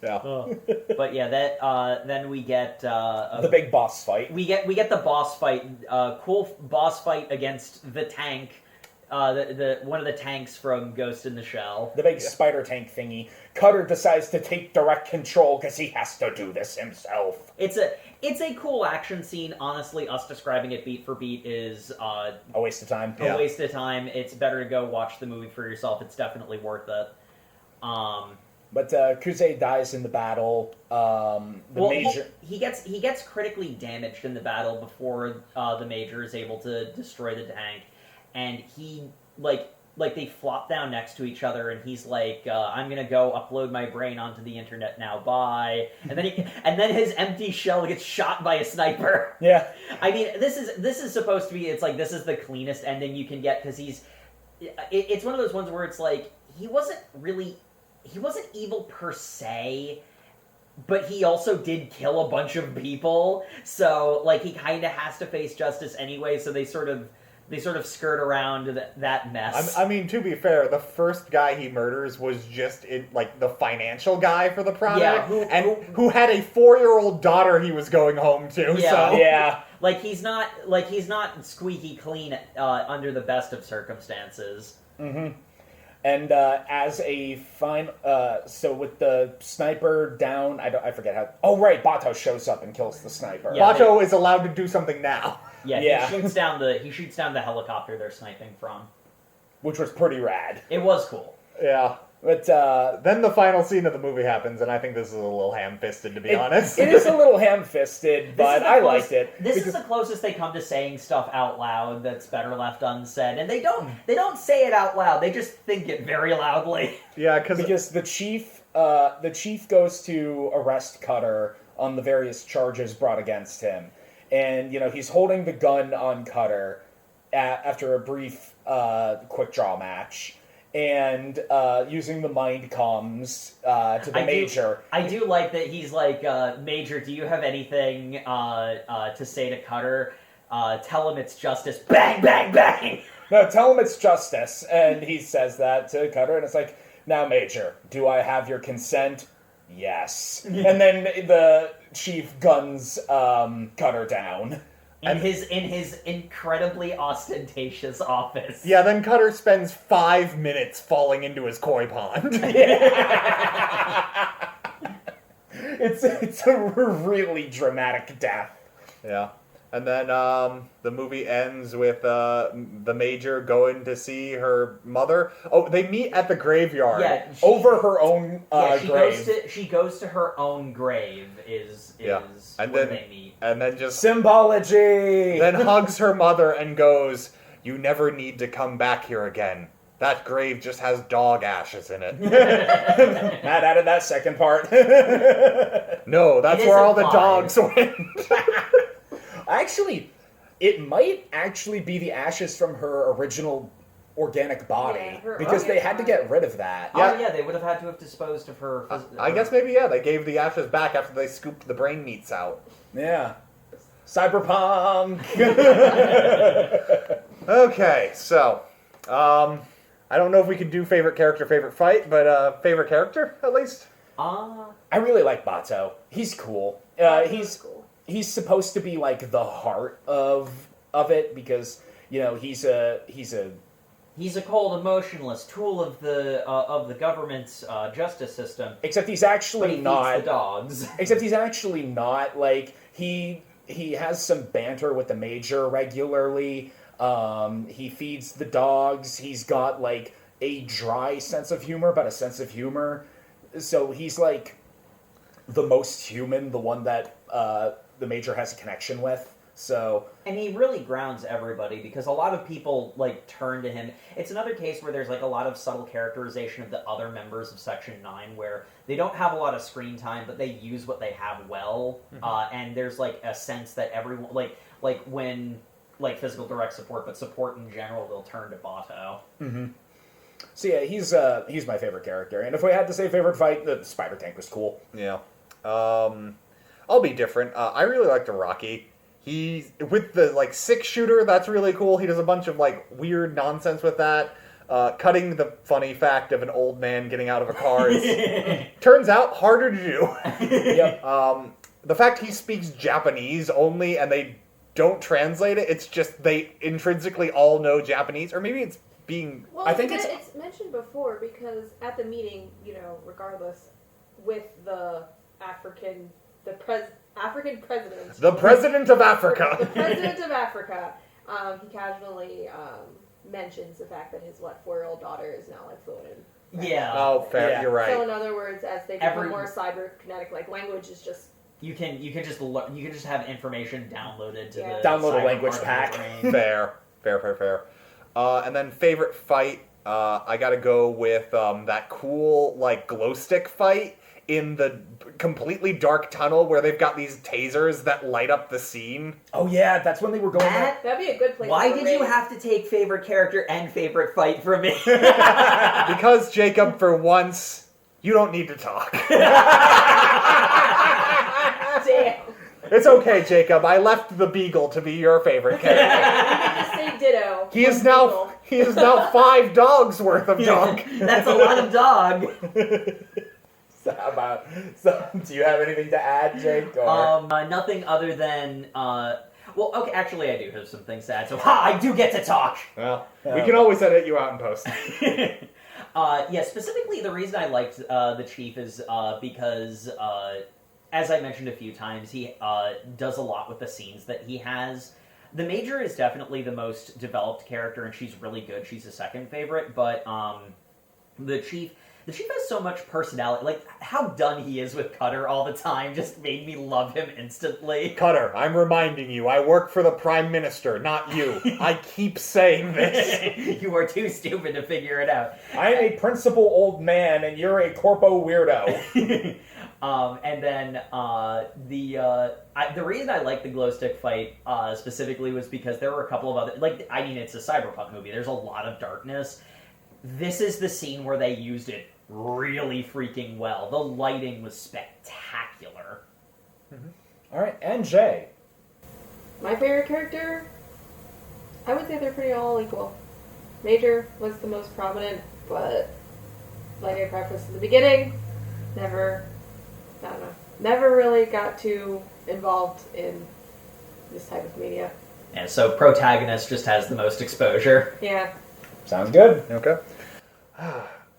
Yeah. But yeah, that then we get The big boss fight. we get the boss fight, cool boss fight against the tank, the one of the tanks from Ghost in the Shell. The big spider tank thingy. Cutter decides to take direct control because he has to do this himself. It's a cool action scene. Honestly, us describing it beat for beat is A waste of time. a waste of time. It's better to go watch the movie for yourself. It's definitely worth it. But Kuze dies in the battle. He gets critically damaged in the battle before the Major is able to destroy the tank, and he like they flop down next to each other, and he's like, "I'm gonna go upload my brain onto the internet now. Bye." And then his empty shell gets shot by a sniper. Yeah. I mean, this is supposed to be. It's like this is the cleanest ending you can get because it's one of those ones where it's like he wasn't evil per se, but he also did kill a bunch of people. So like he kind of has to face justice anyway. So they sort of skirt around that mess. I mean, to be fair, the first guy he murders was just the financial guy for the product, who had a 4-year-old daughter he was going home to. Yeah. So Yeah. he's not squeaky clean under the best of circumstances. Mm-hmm. And as a so with the sniper down, I forget how. Oh right, Bato shows up and kills the sniper. Yeah. Bato is allowed to do something now. Yeah, he shoots down the helicopter they're sniping from, Which was pretty rad. It was cool. Yeah. But then the final scene of the movie happens, and I think this is a little ham-fisted, to be honest. It is a little ham-fisted, but I liked it. This is the closest they come to saying stuff out loud that's better left unsaid, and they don't say it out loud. They just think it very loudly. Yeah, because the chief goes to arrest Cutter on the various charges brought against him, and he's holding the gun on Cutter after a brief quick draw match. And using the mind comms to the Major. I do like that he's like, Major, do you have anything to say to Cutter? Tell him it's justice. Bang, bang, bang! No, tell him it's justice. And he says that to Cutter, and it's like, now, Major, do I have your consent? Yes. And then the chief guns Cutter down. In his incredibly ostentatious office. Yeah, then Cutter spends 5 minutes falling into his koi pond. It's a really dramatic death. Yeah. And then the movie ends with the Major going to see her mother. Oh, they meet at the graveyard. Yeah, over her own grave. She goes to her own grave And where then they meet. And then just symbology. Then hugs her mother and goes, "You never need to come back here again. That grave just has dog ashes in it." Matt added that second part. No, that's where all the dogs went. Actually, it might actually be the ashes from her original organic body, because they had to get rid of that. Yeah, they would have had to have disposed of her. I guess maybe, yeah, they gave the ashes back after they scooped the brain meats out. Yeah. Cyberpunk! Okay, so, I don't know if we can do favorite character, favorite fight, but favorite character, at least? I really like Bato. He's cool. He's supposed to be like the heart of it, because he's a He's a cold, emotionless tool of the government's justice system. Except he's But actually he feeds not. the dogs. Except he's actually not. Like, he has some banter with the Major regularly. He feeds the dogs. He's got, like, a dry sense of humor, but a sense of humor. So he's, like, the most human, the one that the Major has a connection with. So, And he really grounds everybody because a lot of people like turn to him. It's another case where there's like a lot of subtle characterization of the other members of Section 9 where they don't have a lot of screen time, but they use what they have well. And there's like a sense that everyone like when like physical direct support, but support in general, they'll turn to Bato. so yeah, he's my favorite character. And if we had to say favorite fight, the Spider Tank was cool. Yeah. I'll be different. I really liked Rocky. He's with the like 6-shooter. That's really cool. He does a bunch of like weird nonsense with that. Cutting the funny fact of an old man getting out of a car is turns out harder to do. Yep. The fact he speaks Japanese only and they don't translate it. It's just they intrinsically all know Japanese, or maybe it's being. Well, I think it's mentioned before because at the meeting, regardless, with the African president. The president of Africa. The president of Africa. He casually mentions the fact that his 4-year-old daughter is now like fluent in French. Yeah. Oh, fair. Yeah. You're right. So in other words, as they become more cyberkinetic, like language is just You can just have information downloaded to Yeah. the Download a cyber language part of pack. your brain. Fair. And then favorite fight, I gotta go with that cool like glow stick fight in the completely dark tunnel where they've got these tasers that light up the scene. Oh yeah, that's when they were going. that'd be a good place. Why for did you race. have to take favorite character and favorite fight from me? Because Jacob, for once, you don't need to talk. Damn. It's okay, Jacob. I left the beagle to be your favorite character. You can just say ditto. He is now 5 dogs worth of dog. That's a lot of dog. So, do you have anything to add, Jake? Or? Nothing other than well, okay. Actually, I do have some things to add. So, I do get to talk. Well, we can always edit you out in post. Yeah. Specifically, the reason I liked the Chief is because, as I mentioned a few times, he does a lot with the scenes that he has. The Major is definitely the most developed character, and she's really good. She's a second favorite, but the Chief has so much personality. Like, how done he is with Cutter all the time just made me love him instantly. Cutter, I'm reminding you, I work for the Prime Minister, not you. I keep saying this. You are too stupid to figure it out. I am a principal old man, and you're a corpo weirdo. And then the reason I like the glow stick fight specifically was because there were a couple of other it's a cyberpunk movie. There's a lot of darkness. This is the scene where they used it really freaking well. The lighting was spectacular. All right, and Jay. My favorite character, I would say they're pretty all equal. Major was the most prominent, but like I prefaced in the beginning, never really got too involved in this type of media. And so protagonist just has the most exposure. Yeah. Sounds good. Okay.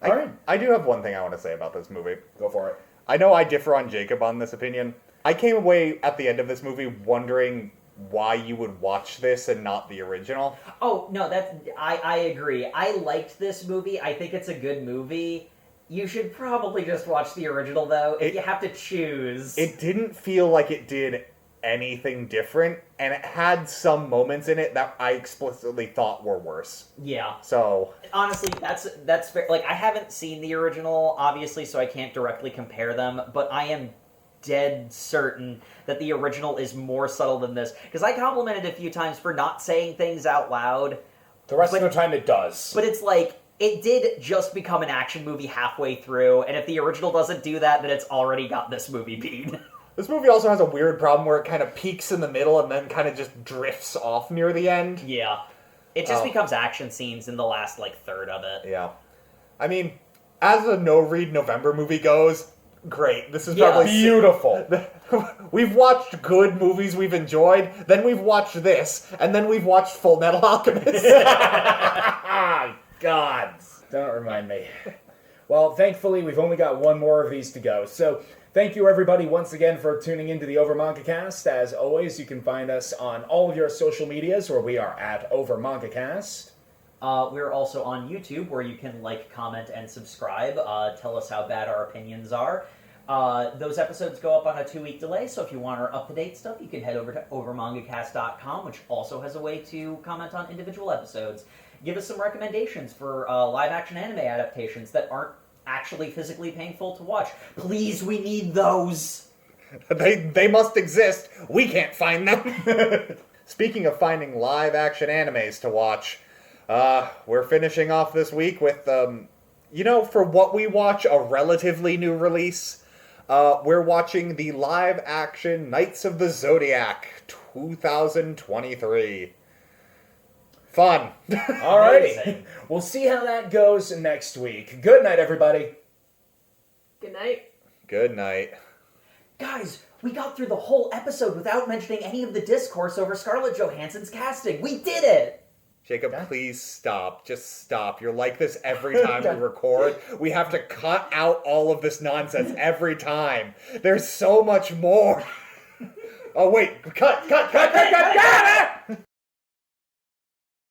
All right. I do have one thing I want to say about this movie. Go for it. I know I differ on Jacob on this opinion. I came away at the end of this movie wondering why you would watch this and not the original. Oh, no, I agree. I liked this movie. I think it's a good movie. You should probably just watch the original, though, if you have to choose. It didn't feel like it did anything different, and it had some moments in it that I explicitly thought were worse. Yeah. So Honestly, that's fair. Like, I haven't seen the original, obviously, so I can't directly compare them, but I am dead certain that the original is more subtle than this. Because I complimented a few times for not saying things out loud. The rest of the time it does. But it's like, it did just become an action movie halfway through, and if the original doesn't do that, then it's already got this movie beat. this movie also has a weird problem where it kind of peaks in the middle and then kind of just drifts off near the end. Yeah. It just becomes action scenes in the last, third of it. Yeah. I mean, as a no-read November movie goes, great. This is probably beautiful. We've watched good movies we've enjoyed, then we've watched this, and then we've watched Full Metal Alchemist. gods. Don't remind me. Well, thankfully, we've only got one more of these to go. So, thank you, everybody, once again for tuning into the Over Manga Cast. As always, you can find us on all of your social medias, where we are at Over Manga Cast. We're also on YouTube, where you can like, comment, and subscribe. Tell us how bad our opinions are. Those episodes go up on a 2-week delay, so if you want our up-to-date stuff, you can head over to overmangacast.com, which also has a way to comment on individual episodes. Give us some recommendations for live-action anime adaptations that aren't actually physically painful to watch. Please, we need those! They must exist. We can't find them. Speaking of finding live-action animes to watch, we're finishing off this week with, for what we watch, a relatively new release. We're watching the live-action Knights of the Zodiac 2023. Fun. Alrighty. We'll see how that goes next week. Good night, everybody. Good night. Good night. Guys, we got through the whole episode without mentioning any of the discourse over Scarlett Johansson's casting. We did it! Jacob, please stop. Just stop. You're like this every time we record. We have to cut out all of this nonsense every time. There's so much more. Oh, wait. Cut.